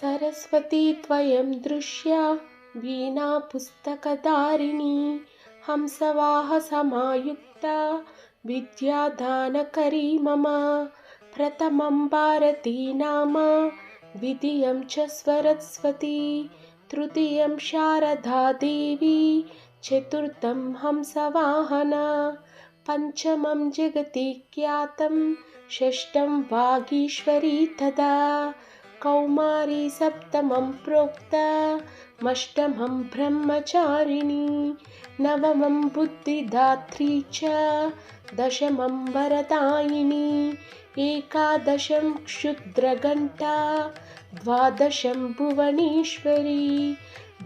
सरस्वती त्वयं दृश्या वीणा पुस्तकधारिणी हंसवाहसमायुक्ता विद्यादानकरी मम प्रथमं भारती नाम द्वितीयं च सरस्वती तृतीयं शारदा देवी चतुर्थं हंसवाहना पंचमं जगति ख्यातं षष्ठं वागीश्वरी तदा कौमारी सप्तमं प्रोक्तमष्टमं ब्रह्मचारिणी नवमं बुद्धिदात्री च दशमं वरदायिनी एकादशं क्षुद्रघण्टा द्वादशं भुवनेश्वरी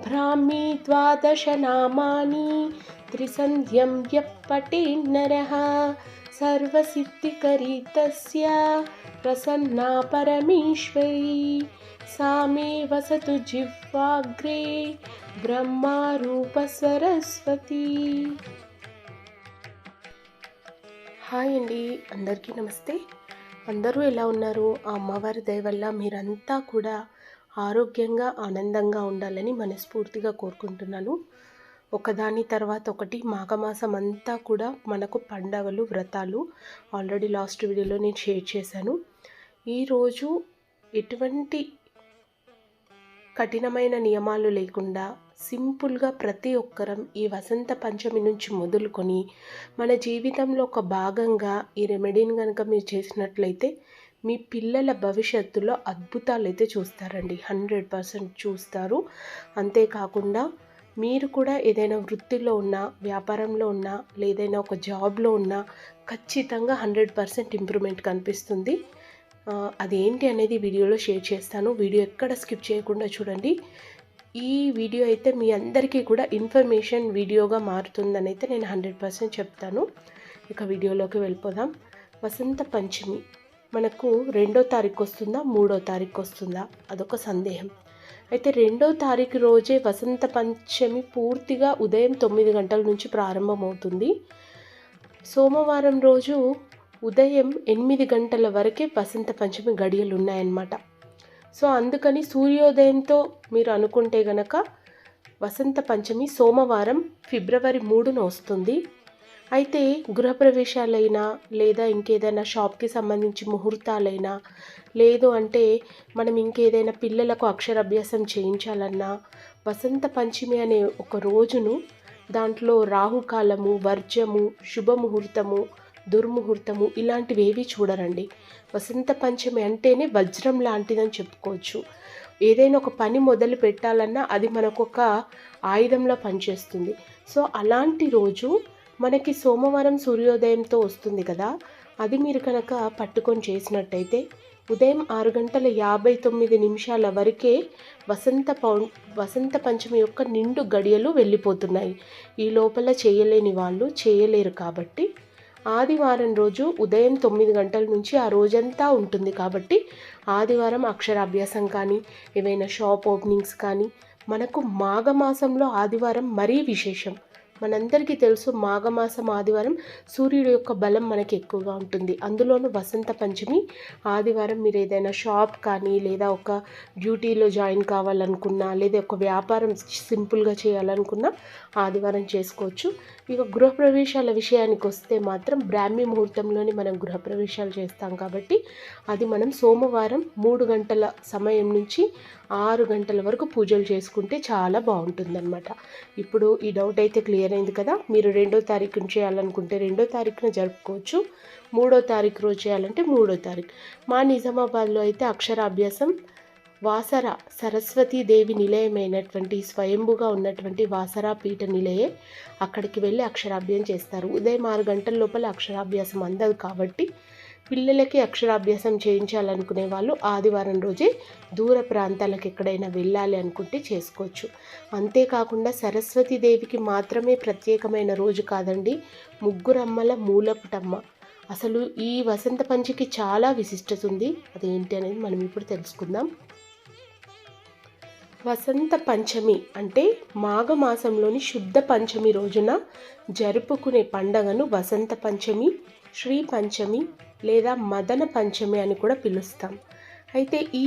ब्राह्मी द्वादशनामानि त्रिसन्ध्यं यः पठेन्नरः सर्वसिद्धिकरी तस्य प्रसन्ना परमेश्वरी सा मे वसतु जिह्वाग्रे ब्रह्मारूप सरस्वती. హాయ్ అండి, అందరికీ నమస్తే. అందరూ ఎలా ఉన్నారు? ఆ అమ్మవారి దయ వల్ల మీరంతా కూడా ఆరోగ్యంగా ఆనందంగా ఉండాలని మనస్ఫూర్తిగా కోరుకుంటున్నాను. ఒకదాని తర్వాత ఒకటి మాఘమాసం అంతా కూడా మనకు పండగలు, వ్రతాలు ఆల్రెడీ లాస్ట్ వీడియోలో నేను షేర్ చేశాను. ఈరోజు ఎటువంటి కఠినమైన నియమాలు లేకుండా సింపుల్గా ప్రతి ఒక్కరం ఈ వసంత పంచమి నుంచి మొదలుకొని మన జీవితంలో ఒక భాగంగా ఈ రెమెడీని కనుక మీరు చేసినట్లయితే మీ పిల్లల భవిష్యత్తులో అద్భుతాలు అయితే చూస్తారండి. 100% చూస్తారు. అంతేకాకుండా మీరు కూడా ఏదైనా వృత్తిలో ఉన్నా, వ్యాపారంలో ఉన్నా, లేదైనా ఒక జాబ్లో ఉన్నా ఖచ్చితంగా 100% ఇంప్రూవ్మెంట్ కనిపిస్తుంది. అదేంటి అనేది వీడియోలో షేర్ చేస్తాను. వీడియో ఎక్కడ స్కిప్ చేయకుండా చూడండి. ఈ వీడియో అయితే మీ అందరికీ కూడా ఇన్ఫర్మేషన్ వీడియోగా మారుతుందని అయితే నేను 100% చెప్తాను. ఇక వీడియోలోకి వెళ్ళిపోదాం. వసంత పంచమి మనకు 2వ తారీఖు వస్తుందా, 3వ తారీఖు వస్తుందా అదొక సందేహం. అయితే 2వ తారీఖు రోజే వసంత పంచమి పూర్తిగా ఉదయం 9 గంటల నుంచి ప్రారంభమవుతుంది. సోమవారం రోజు ఉదయం 8 గంటల వరకే వసంత పంచమి గడియలు ఉన్నాయన్నమాట. సో అందుకని సూర్యోదయంతో మీరు అనుకుంటే గనక వసంత పంచమి సోమవారం ఫిబ్రవరి 3న వస్తుంది. అయితే గృహప్రవేశాలైనా లేదా ఇంకేదైనా షాప్కి సంబంధించి ముహూర్తాలైనా, లేదు అంటే మనం ఇంకేదైనా పిల్లలకు అక్షరాభ్యాసం చేయించాలన్నా వసంత పంచమి అనే ఒక రోజును దాంట్లో రాహుకాలము, వర్జము, శుభముహూర్తము, దుర్ముహూర్తము ఇలాంటివి ఏవి చూడరండి. వసంత పంచమి అంటేనే వజ్రం లాంటిదని చెప్పుకోవచ్చు. ఏదైనా ఒక పని మొదలు పెట్టాలన్నా అది మనకొక ఆయుధంలో పనిచేస్తుంది. సో అలాంటి రోజు మనకి సోమవారం సూర్యోదయంతో వస్తుంది కదా, అది మీరు కనుక పట్టుకొని చేసినట్టయితే ఉదయం 6:59 వరకే వసంత పంచమి యొక్క నిండు గడియలు వెళ్ళిపోతున్నాయి. ఈ లోపల చేయలేని వాళ్ళు చేయలేరు. కాబట్టి ఆదివారం రోజు ఉదయం 9 గంటల నుంచి ఆ రోజంతా ఉంటుంది. కాబట్టి ఆదివారం అక్షరాభ్యాసం కానీ, ఏవైనా షాప్ ఓపెనింగ్స్ కానీ, మనకు మాఘమాసంలో ఆదివారం మరీ విశేషం. మనందరికీ తెలుసు మాఘమాసం ఆదివారం సూర్యుడు యొక్క బలం మనకి ఎక్కువగా ఉంటుంది. అందులోనూ వసంత పంచమి ఆదివారం మీరు ఏదైనా షాప్ కానీ, లేదా ఒక డ్యూటీలో జాయిన్ కావాలనుకున్నా, లేదా ఒక వ్యాపారం సింపుల్గా చేయాలనుకున్నా ఆదివారం చేసుకోవచ్చు. ఇక గృహప్రవేశాల విషయానికి వస్తే మాత్రం బ్రాహ్మీ ముహూర్తంలోనే మనం గృహప్రవేశాలు చేస్తాం. కాబట్టి అది మనం సోమవారం 3 గంటల సమయం నుంచి 6 గంటల వరకు పూజలు చేసుకుంటే చాలా బాగుంటుందన్నమాట. ఇప్పుడు ఈ డౌట్ అయితే క్లియర్ అయింది కదా. మీరు 2వ తారీఖున చేయాలనుకుంటే 2వ తారీఖున జరుపుకోవచ్చు. 3వ తారీఖు రోజు చేయాలంటే 3వ తారీఖు. మా నిజామాబాద్లో అయితే అక్షరాభ్యాసం వాసర సరస్వతీదేవి నిలయమైనటువంటి స్వయంభుగా ఉన్నటువంటి వాసరా పీఠ నిలయే, అక్కడికి వెళ్ళి అక్షరాభ్యాసం చేస్తారు. ఉదయం 6 గంటల లోపల అక్షరాభ్యాసం అందదు. కాబట్టి పిల్లలకి అక్షరాభ్యాసం చేయించాలనుకునే వాళ్ళు ఆదివారం రోజే దూర ప్రాంతాలకు ఎక్కడైనా వెళ్ళాలి అనుకుంటే చేసుకోవచ్చు. అంతేకాకుండా సరస్వతీదేవికి మాత్రమే ప్రత్యేకమైన రోజు కాదండి, ముగ్గురమ్మల మూలపుటమ్మ. అసలు ఈ వసంత పంచమికి చాలా విశిష్టత ఉంది. అదేంటి అనేది మనం ఇప్పుడు తెలుసుకుందాం. వసంత పంచమి అంటే మాఘమాసంలోని శుద్ధ పంచమి రోజున జరుపుకునే పండగను వసంత పంచమి, శ్రీ పంచమి లేదా మదన పంచమి అని కూడా పిలుస్తాం. అయితే ఈ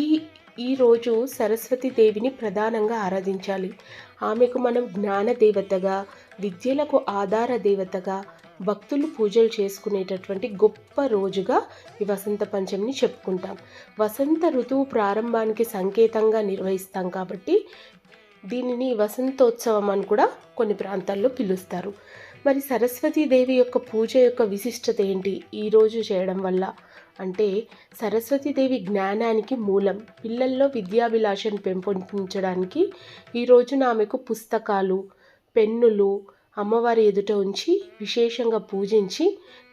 ఈరోజు సరస్వతి దేవిని ప్రధానంగా ఆరాధించాలి. ఆమెకు మనం జ్ఞాన దేవతగా, విద్యలకు ఆధార దేవతగా, భక్తులు పూజలు చేసుకునేటటువంటి గొప్ప రోజుగా ఈ వసంత పంచమిని చెప్పుకుంటాం. వసంత ఋతువు ప్రారంభానికి సంకేతంగా నిర్వహిస్తాం కాబట్టి దీనిని వసంతోత్సవం అని కూడా కొన్ని ప్రాంతాల్లో పిలుస్తారు. మరి సరస్వతీదేవి యొక్క పూజ యొక్క విశిష్టత ఏంటి ఈరోజు చేయడం వల్ల అంటే, సరస్వతీదేవి జ్ఞానానికి మూలం. పిల్లల్లో విద్యాభిలాషను పెంపొందించడానికి ఈ రోజున ఆమెకు పుస్తకాలు, పెన్నులు అమ్మవారి ఎదుట ఉంచి విశేషంగా పూజించి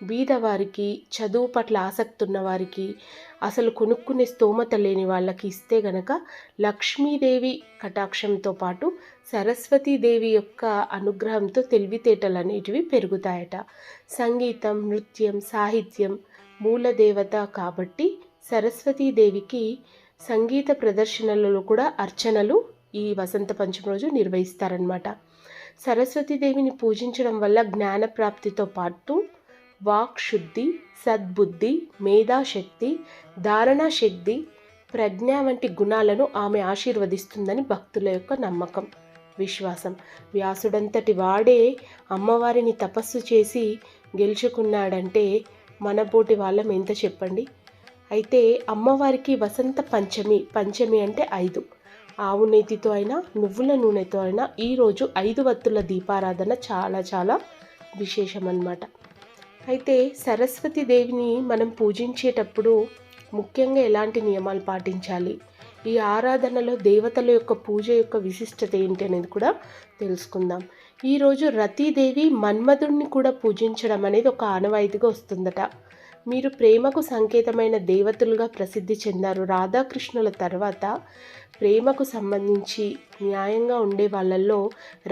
బీదవారికి, చదువు పట్ల ఆసక్తి ఉన్నవారికి, అసలు కొనుక్కునే స్తోమత లేని వాళ్ళకి ఇస్తే గనక లక్ష్మీదేవి కటాక్షంతో పాటు సరస్వతీదేవి యొక్క అనుగ్రహంతో తెలివితేటలు అనేటివి పెరుగుతాయట. సంగీతం, నృత్యం, సాహిత్యం మూల దేవత కాబట్టి సరస్వతీదేవికి సంగీత ప్రదర్శనలలో కూడా అర్చనలు ఈ వసంత పంచమి రోజు నిర్వహిస్తారనమాట. సరస్వతీదేవిని పూజించడం వల్ల జ్ఞానప్రాప్తితో పాటు వాక్ శుద్ధి, సద్బుద్ధి, మేధాశక్తి, ధారణా శక్తి, ప్రజ్ఞ వంటి గుణాలను ఆమె ఆశీర్వదిస్తుందని భక్తుల యొక్క నమ్మకం, విశ్వాసం. వ్యాసుడంతటి వాడే అమ్మవారిని తపస్సు చేసి గెలుచుకున్నాడంటే మనపోటి వాళ్ళం ఎంత చెప్పండి. అయితే అమ్మవారికి వసంత పంచమి అంటే 5 ఆవు నెయ్యితో అయినా నువ్వుల నూనెతో అయినా ఈరోజు 5 వత్తుల దీపారాధన చాలా చాలా విశేషం అన్నమాట. అయితే సరస్వతి దేవిని మనం పూజించేటప్పుడు ముఖ్యంగా ఎలాంటి నియమాలు పాటించాలి, ఈ ఆరాధనలో దేవతల యొక్క పూజ యొక్క విశిష్టత ఏంటి అనేది కూడా తెలుసుకుందాం. ఈరోజు రతీదేవి మన్మధుడిని కూడా పూజించడం అనేది ఒక ఆనవాయితీగా వస్తుందట. మీరు ప్రేమకు సంకేతమైన దేవతలుగా ప్రసిద్ధి చెందారు. రాధాకృష్ణుల తర్వాత ప్రేమకు సంబంధించి న్యాయంగా ఉండే వాళ్ళల్లో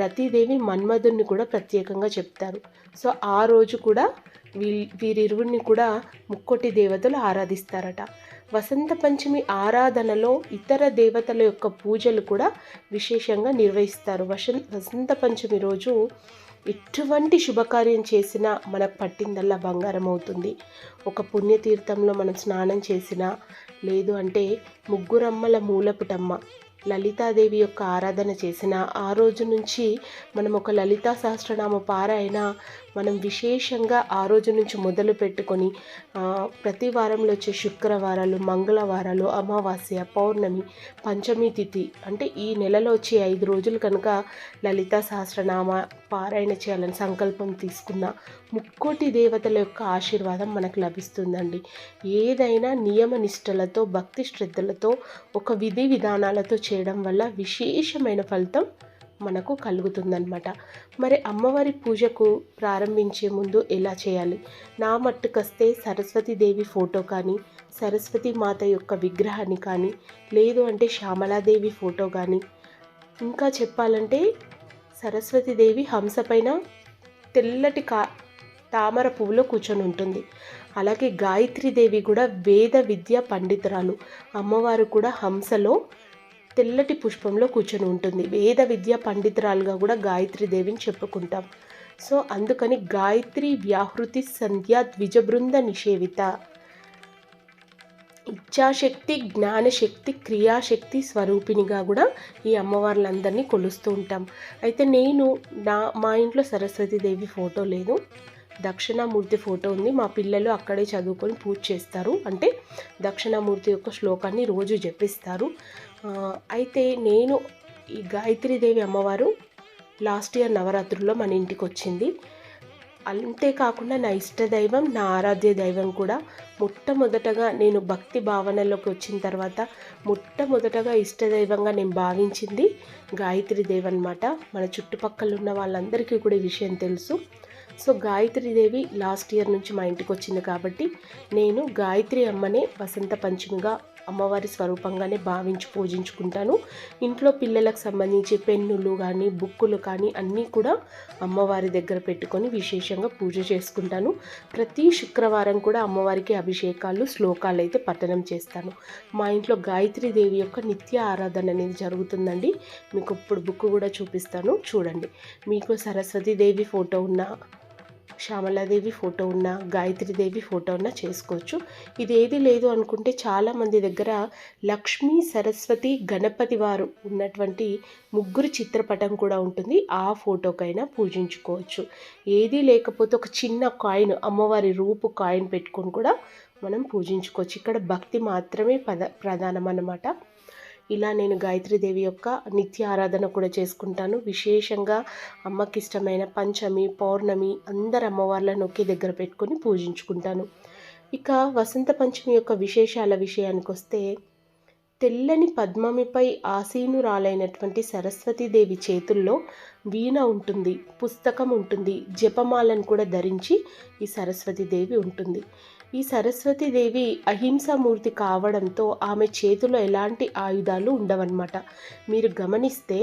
రతీదేవి, మన్మధుడిని కూడా ప్రత్యేకంగా చెప్తారు. సో ఆ రోజు కూడా వీరిరువురిని కూడా ముక్కోటి దేవతలు ఆరాధిస్తారట. వసంత పంచమి ఆరాధనలో ఇతర దేవతల యొక్క పూజలు కూడా విశేషంగా నిర్వహిస్తారు. వసంత పంచమి రోజు ఎటువంటి శుభకార్యం చేసినా మనకు పట్టిందల్లా బంగారం అవుతుంది. ఒక పుణ్యతీర్థంలో మనం స్నానం చేసినా, లేదు అంటే ముగ్గురమ్మల మూలపుటమ్మ లలితాదేవి యొక్క ఆరాధన చేసిన ఆ రోజు నుంచి మనం ఒక లలితా సహస్రనామ పారాయణ మనం విశేషంగా ఆ రోజు నుంచి మొదలు పెట్టుకొని ప్రతి వారంలో వచ్చే శుక్రవారాలు, మంగళవారాలు, అమావాస్య, పౌర్ణమి, పంచమి తిథి అంటే ఈ నెలలో వచ్చే 5 రోజులు కనుక లలితా సహస్రనామ పారాయణ చేయాలని సంకల్పం తీసుకున్న ముక్కోటి దేవతల యొక్క ఆశీర్వాదం మనకు లభిస్తుందండి. ఏదైనా నియమ నిష్టలతో, భక్తి శ్రద్ధలతో, ఒక విధి విధానాలతో చేయడం వల్ల విశేషమైన ఫలితం మనకు కలుగుతుందన్నమాట. మరి అమ్మవారి పూజకు ప్రారంభించే ముందు ఎలా చేయాలి? నా మట్టుకొస్తే సరస్వతీదేవి ఫోటో కానీ, సరస్వతీ మాత యొక్క విగ్రహాన్ని కానీ, లేదు అంటే శ్యామలాదేవి ఫోటో కానీ, ఇంకా చెప్పాలంటే సరస్వతీదేవి హంస పైన తెల్లటి తామర పువ్వులో కూర్చొని ఉంటుంది. అలాగే గాయత్రీదేవి కూడా వేద విద్య పండితురాలు. అమ్మవారు కూడా హంసలో తెల్లటి పుష్పంలో కూర్చొని ఉంటుంది. వేద విద్య పండితురాలుగా కూడా గాయత్రీదేవిని చెప్పుకుంటాం. సో అందుకని గాయత్రి వ్యాహృతి సంధ్యా ద్విజబృంద నిషేవిత, ఇచ్ఛాశక్తి, జ్ఞానశక్తి, క్రియాశక్తి స్వరూపిణిగా కూడా ఈ అమ్మవార్లందరినీ కొలుస్తూ ఉంటాం. అయితే మా ఇంట్లో సరస్వతీదేవి ఫోటో లేదు, దక్షిణామూర్తి ఫోటో ఉంది. మా పిల్లలు అక్కడే చదువుకొని పూజ చేస్తారు. అంటే దక్షిణామూర్తి యొక్క శ్లోకాన్ని రోజు జపిస్తారు. అయితే ఈ గాయత్రీదేవి అమ్మవారు లాస్ట్ ఇయర్ నవరాత్రుల్లో మన ఇంటికి వచ్చింది. అంతేకాకుండా నా ఇష్టదైవం, నా ఆరాధ్య దైవం కూడా. మొట్టమొదటగా నేను భక్తి భావనలోకి వచ్చిన తర్వాత మొట్టమొదటగా ఇష్టదైవంగా నేను భావించింది గాయత్రీదేవి అన్నమాట. మన చుట్టుపక్కల ఉన్న వాళ్ళందరికీ కూడా ఈ విషయం తెలుసు. సో గాయత్రీదేవి లాస్ట్ ఇయర్ నుంచి మా ఇంటికి వచ్చింది కాబట్టి నేను గాయత్రి అమ్మనే వసంత పంచమిగా అమ్మవారి స్వరూపంగానే భావించి పూజించుకుంటాను. ఇంట్లో పిల్లలకు సంబంధించి పెన్నులు కానీ, బుక్కులు కానీ అన్నీ కూడా అమ్మవారి దగ్గర పెట్టుకొని విశేషంగా పూజ చేసుకుంటాను. ప్రతి శుక్రవారం కూడా అమ్మవారికి అభిషేకాలు, శ్లోకాలు అయితే పఠనం చేస్తాను. మా ఇంట్లో గాయత్రీదేవి యొక్క నిత్య ఆరాధన అనేది జరుగుతుందండి. మీకు ఇప్పుడు బుక్ కూడా చూపిస్తాను, చూడండి. మీకు సరస్వతీదేవి ఫోటో ఉన్న శ్యామలాదేవి ఫోటో ఉన్న, గాయత్రీదేవి ఫోటో ఉన్న చేసుకోవచ్చు. ఇది ఏది లేదు అనుకుంటే చాలామంది దగ్గర లక్ష్మీ, సరస్వతి, గణపతి వారు ఉన్నటువంటి ముగ్గురు చిత్రపటం కూడా ఉంటుంది. ఆ ఫోటోకైనా పూజించుకోవచ్చు. ఏదీ లేకపోతే ఒక చిన్న కాయిన్, అమ్మవారి రూపు కాయిన్ పెట్టుకొని కూడా మనం పూజించుకోవచ్చు. ఇక్కడ భక్తి మాత్రమే ప్రధానం అన్నమాట. ఇలా నేను గాయత్రీదేవి యొక్క నిత్య ఆరాధన కూడా చేసుకుంటాను. విశేషంగా అమ్మకి ఇష్టమైన పంచమి, పౌర్ణమి అందరు అమ్మవార్లను ఒకే దగ్గర పెట్టుకొని పూజించుకుంటాను. ఇక వసంత పంచమి యొక్క విశేషాల విషయానికి వస్తే, తెల్లని పద్మమిపై ఆసీనురాలైనటువంటి సరస్వతీదేవి చేతుల్లో వీణ ఉంటుంది, పుస్తకం ఉంటుంది, జపమాలను కూడా ధరించి ఈ సరస్వతీదేవి ఉంటుంది. ఈ సరస్వతీదేవి అహింసామూర్తి కావడంతో ఆమె చేతిలో ఎలాంటి ఆయుధాలు ఉండవన్నమాట. మీరు గమనిస్తే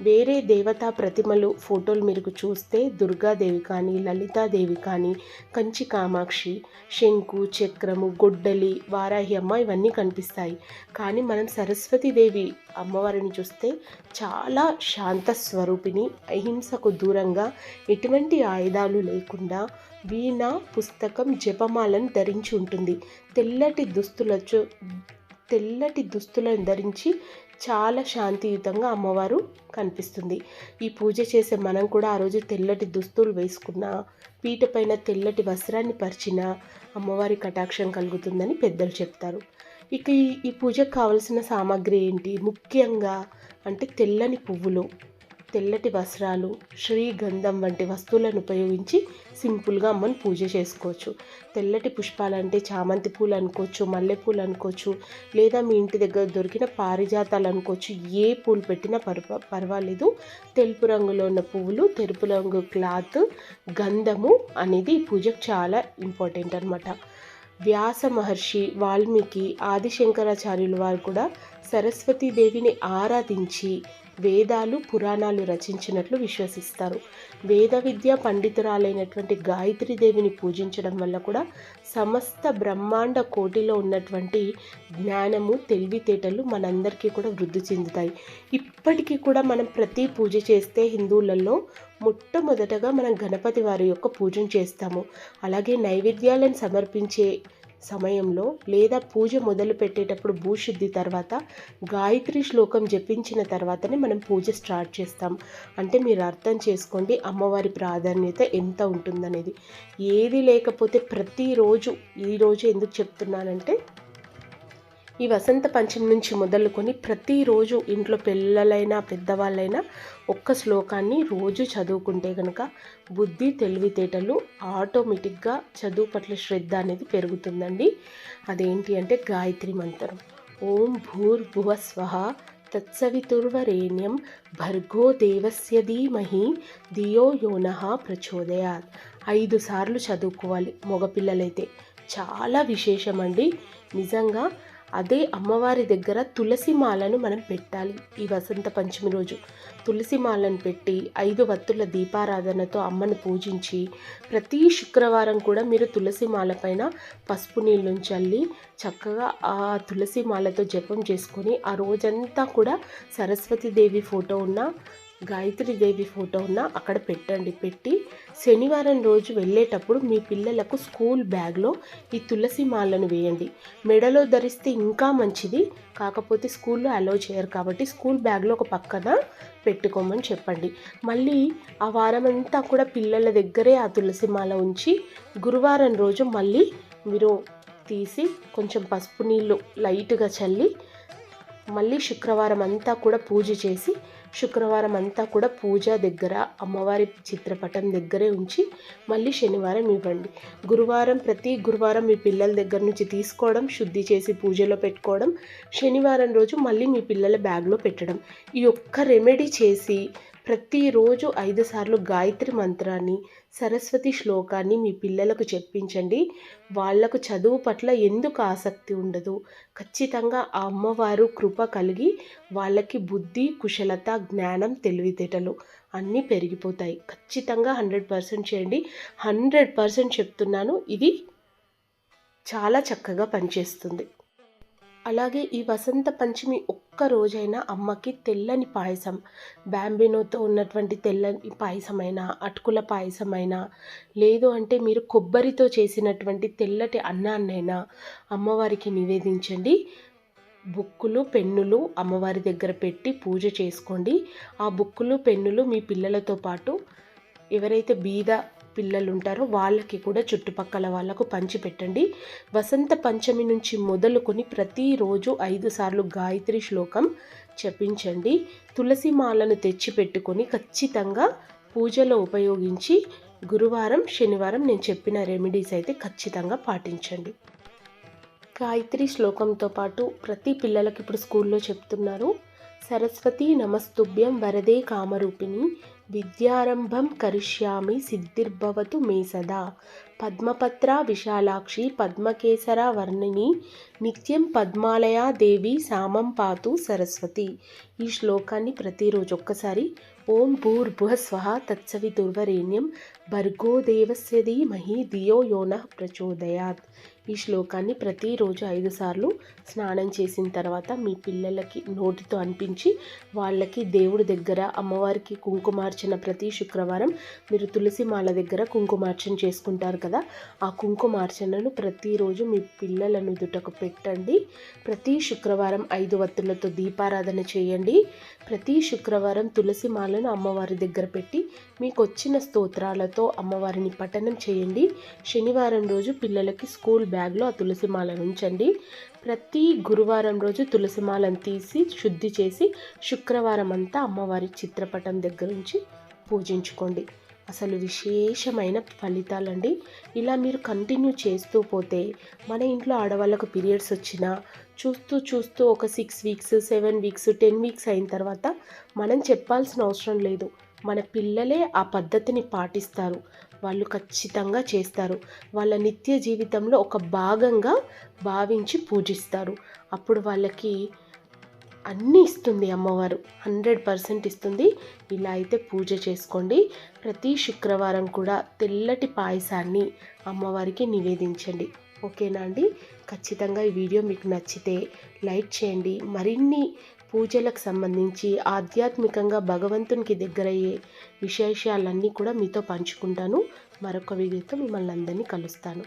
వేరే దేవతా ప్రతిమలు ఫోటోలు మీరు చూస్తే దుర్గాదేవి కానీ, లలితాదేవి కానీ, కంచి కామాక్షి, శంకు, చక్రము, గొడ్డలి, వారాహి అమ్మ ఇవన్నీ కనిపిస్తాయి. కానీ మనం సరస్వతీదేవి అమ్మవారిని చూస్తే చాలా శాంత స్వరూపిణి, అహింసకు దూరంగా ఎటువంటి ఆయుధాలు లేకుండా వీణ, పుస్తకం, జపమాలను ధరించి ఉంటుంది. తెల్లటి దుస్తులను ధరించి చాలా శాంతియుతంగా అమ్మవారు కనిపిస్తుంది. ఈ పూజ చేసే మనం కూడా ఆ రోజు తెల్లటి దుస్తులు వేసుకున్న, పీట పైన తెల్లటి వస్త్రాన్ని పరిచిన అమ్మవారి కటాక్షం కలుగుతుందని పెద్దలు చెప్తారు. ఇక ఈ పూజకు కావలసిన సామాగ్రి ఏంటి? ముఖ్యంగా అంటే తెల్లని పువ్వులు, తెల్లటి వస్త్రాలు, శ్రీగంధం వంటి వస్తువులను ఉపయోగించి సింపుల్గా అమ్మని పూజ చేసుకోవచ్చు. తెల్లటి పుష్పాలంటే చామంతి పూలు అనుకోవచ్చు, మల్లెపూలు అనుకోవచ్చు, లేదా మీ ఇంటి దగ్గర దొరికిన పారిజాతాలు అనుకోవచ్చు. ఏ పూలు పెట్టినా పర్వాలేదు. తెలుపు రంగులో ఉన్న పువ్వులు, తెలుపు రంగు క్లాత్, గంధము అనేది ఈ పూజకు చాలా ఇంపార్టెంట్ అనమాట. వ్యాస మహర్షి, వాల్మీకి, ఆదిశంకరాచార్యుల వారు కూడా సరస్వతీదేవిని ఆరాధించి వేదాలు, పురాణాలు రచించినట్లు విశ్వసిస్తారు. వేద విద్య పండితురాలైనటువంటి గాయత్రీదేవిని పూజించడం వల్ల కూడా సమస్త బ్రహ్మాండ కోటిలో ఉన్నటువంటి జ్ఞానము, తెలివితేటలు మనందరికీ కూడా వృద్ధి చెందుతాయి. ఇప్పటికీ కూడా మనం ప్రతి పూజ చేస్తే హిందువులలో మొట్టమొదటగా మనం గణపతి వారి యొక్క పూజను చేస్తాము. అలాగే నైవేద్యాలను సమర్పించే సమయంలో లేదా పూజ మొదలు పెట్టేటప్పుడు భూశుద్ధి తర్వాత గాయత్రి శ్లోకం జపించిన తర్వాతనే మనం పూజ స్టార్ట్ చేస్తాం. అంటే మీరు అర్థం చేసుకోండి అమ్మవారి ప్రాధాన్యత ఎంత ఉంటుందనేది. ఏది లేకపోతే ప్రతిరోజు, ఈరోజు ఎందుకు చెప్తున్నానంటే ఈ వసంత పంచమి నుంచి మొదలుకొని ప్రతిరోజు ఇంట్లో పిల్లలైనా పెద్దవాళ్ళైనా ఒక్క శ్లోకాన్ని రోజు చదువుకుంటే కనుక బుద్ధి, తెలివితేటలు ఆటోమేటిక్గా చదువు పట్ల శ్రద్ధ అనేది పెరుగుతుందండి. అదేంటి అంటే గాయత్రి మంత్రం. ఓం భూర్భువ స్వః తత్సవితుర్వరేణ్యం భర్గో దేవస్య ధీమహి ధియో యో నః ప్రచోదయాత్. 5 సార్లు చదువుకోవాలి మగపిల్లలైతే. చాలా విశేషమండి నిజంగా. అదే అమ్మవారి దగ్గర తులసి మాలను మనం పెట్టాలి. ఈ వసంత పంచమి రోజు తులసి మాలను పెట్టి 5 వత్తుల దీపారాధనతో అమ్మను పూజించి ప్రతి శుక్రవారం కూడా మీరు తులసి మాల పైన పసుపు నీళ్ళు చల్లి చక్కగా ఆ తులసి మాలతో జపం చేసుకొని ఆ రోజంతా కూడా సరస్వతీదేవి ఫోటో ఉన్న, గాయత్రీదేవి ఫోటో ఉన్న అక్కడ పెట్టండి. పెట్టి శనివారం రోజు వెళ్ళేటప్పుడు మీ పిల్లలకు స్కూల్ బ్యాగ్లో ఈ తులసి మాలను వేయండి. మెడలో ధరిస్తే ఇంకా మంచిది, కాకపోతే స్కూల్లో అలౌ చేయరు కాబట్టి స్కూల్ బ్యాగ్లో ఒక పక్కన పెట్టుకోమని చెప్పండి. మళ్ళీ ఆ వారం అంతా కూడా పిల్లల దగ్గరే ఆ తులసి మాల ఉంచి గురువారం రోజు మళ్ళీ మీరు తీసి కొంచెం పసుపు నీళ్ళు లైట్గా చల్లి మళ్ళీ శుక్రవారం అంతా కూడా పూజ చేసి శుక్రవారం అంతా కూడా పూజ దగ్గర అమ్మవారి చిత్రపటం దగ్గరే ఉంచి మళ్ళీ శనివారం ఇవ్వండి. ప్రతి గురువారం మీ పిల్లల దగ్గర నుంచి తీసుకోవడం, శుద్ధి చేసి పూజలో పెట్టుకోవడం, శనివారం రోజు మళ్ళీ మీ పిల్లల బ్యాగ్లో పెట్టడం. ఈ ఒక్క రెమెడీ చేసి ప్రతిరోజు 5 సార్లు గాయత్రి మంత్రాన్ని, సరస్వతి శ్లోకాన్ని మీ పిల్లలకు చెప్పించండి. వాళ్లకు చదువు పట్ల ఎందుకు ఆసక్తి ఉండదు, ఖచ్చితంగా ఆ అమ్మవారు కృప కలిగి వాళ్ళకి బుద్ధి, కుశలత, జ్ఞానం, తెలివితేటలు అన్నీ పెరిగిపోతాయి. ఖచ్చితంగా 100% చేయండి. 100% చెప్తున్నాను, ఇది చాలా చక్కగా పనిచేస్తుంది. అలాగే ఈ వసంత పంచమి ఒక్క రోజైనా అమ్మకి తెల్లని పాయసం, బ్యాంబినోతో ఉన్నటువంటి తెల్లని పాయసమైనా, అటుకుల పాయసమైనా, లేదు అంటే మీరు కొబ్బరితో చేసినటువంటి తెల్లటి అన్నాన్నైనా అమ్మవారికి నివేదించండి. బుక్కులు, పెన్నులు అమ్మవారి దగ్గర పెట్టి పూజ చేసుకోండి. ఆ బుక్కులు, పెన్నులు మీ పిల్లలతో పాటు ఎవరైతే బీద పిల్లలు ఉంటారో వాళ్ళకి కూడా చుట్టుపక్కల వాళ్ళకు పంచిపెట్టండి. వసంత పంచమి నుంచి మొదలుకొని ప్రతిరోజు 5 సార్లు గాయత్రి శ్లోకం జపించండి. తులసి మాలను తెచ్చిపెట్టుకొని ఖచ్చితంగా పూజలో ఉపయోగించి గురువారం, శనివారం నేను చెప్పిన రెమెడీస్ అయితే ఖచ్చితంగా పాటించండి. గాయత్రి శ్లోకంతో పాటు ప్రతి పిల్లలకి ఇప్పుడు స్కూల్లో చెప్తున్నారు. సరస్వతి నమస్తుభ్యం వరదే కామరూపిణి విద్యారంభం కరిష్యామి సిద్ధిర్భవతు మే సదా పద్మపత్ర విశాలాక్షి పద్మకేసర వర్ణిని నిత్యం పద్మాలయా దేవి సామం పాతు సరస్వతి. ఈ శ్లోకాన్ని ప్రతిరోజు ఒక్కసారి ఓం భూర్భువ స్వహ తత్సవితుర్వరేణ్యం భర్గో దేవస్య ధీమహి ధియో యోనః ప్రచోదయాత్. ఈ శ్లోకాన్ని ప్రతిరోజు 5 సార్లు స్నానం చేసిన తర్వాత మీ పిల్లలకి నోటితో అనిపించి వాళ్ళకి దేవుడి దగ్గర అమ్మవారికి కుంకుమార్చన ప్రతి శుక్రవారం మీరు తులసి మాల దగ్గర కుంకుమార్చన చేసుకుంటారు కదా, ఆ కుంకుమార్చనను ప్రతిరోజు మీ పిల్లల నుదుటకు పెట్టండి. ప్రతి శుక్రవారం 5 వత్తులతో దీపారాధన చేయండి. ప్రతి శుక్రవారం తులసి మాలను అమ్మవారి దగ్గర పెట్టి మీకు వచ్చిన స్తోత్రాలతో అమ్మవారిని పఠనం చేయండి. శనివారం రోజు పిల్లలకి స్కూల్ బ్యాగ్లో ఆ తులసి మాలను ఉంచండి. ప్రతి గురువారం రోజు తులసి మాలను తీసి శుద్ధి చేసి శుక్రవారం అంతా అమ్మవారి చిత్రపటం దగ్గర నుంచి పూజించుకోండి. అసలు విశేషమైన ఫలితాలండి. ఇలా మీరు కంటిన్యూ చేస్తూ పోతే మన ఇంట్లో ఆడవాళ్ళకు పీరియడ్స్ వచ్చినా చూస్తూ ఒక 6 వీక్స్, 7 వీక్స్, 10 వీక్స్ అయిన తర్వాత మనం చెప్పాల్సిన అవసరం లేదు. మన పిల్లలే ఆ పద్ధతిని పాటిస్తారు. వాళ్ళు ఖచ్చితంగా చేస్తారు. వాళ్ళ నిత్య జీవితంలో ఒక భాగంగా భావించి పూజిస్తారు. అప్పుడు వాళ్ళకి అన్నీ ఇస్తుంది అమ్మవారు, 100% ఇస్తుంది. ఇలా అయితే పూజ చేసుకోండి. ప్రతి శుక్రవారం కూడా తెల్లటి పాయసాన్ని అమ్మవారికి నివేదించండి. ఓకేనా అండి? ఖచ్చితంగా ఈ వీడియో మీకు నచ్చితే లైక్ చేయండి. మరిన్ని పూజలకు సంబంధించి ఆధ్యాత్మికంగా భగవంతునికి దగ్గరయ్యే విశేషాలన్నీ కూడా మీతో పంచుకుంటాను. మరొక వీడియోతో మిమ్మల్ని అందరినీ కలుస్తాను.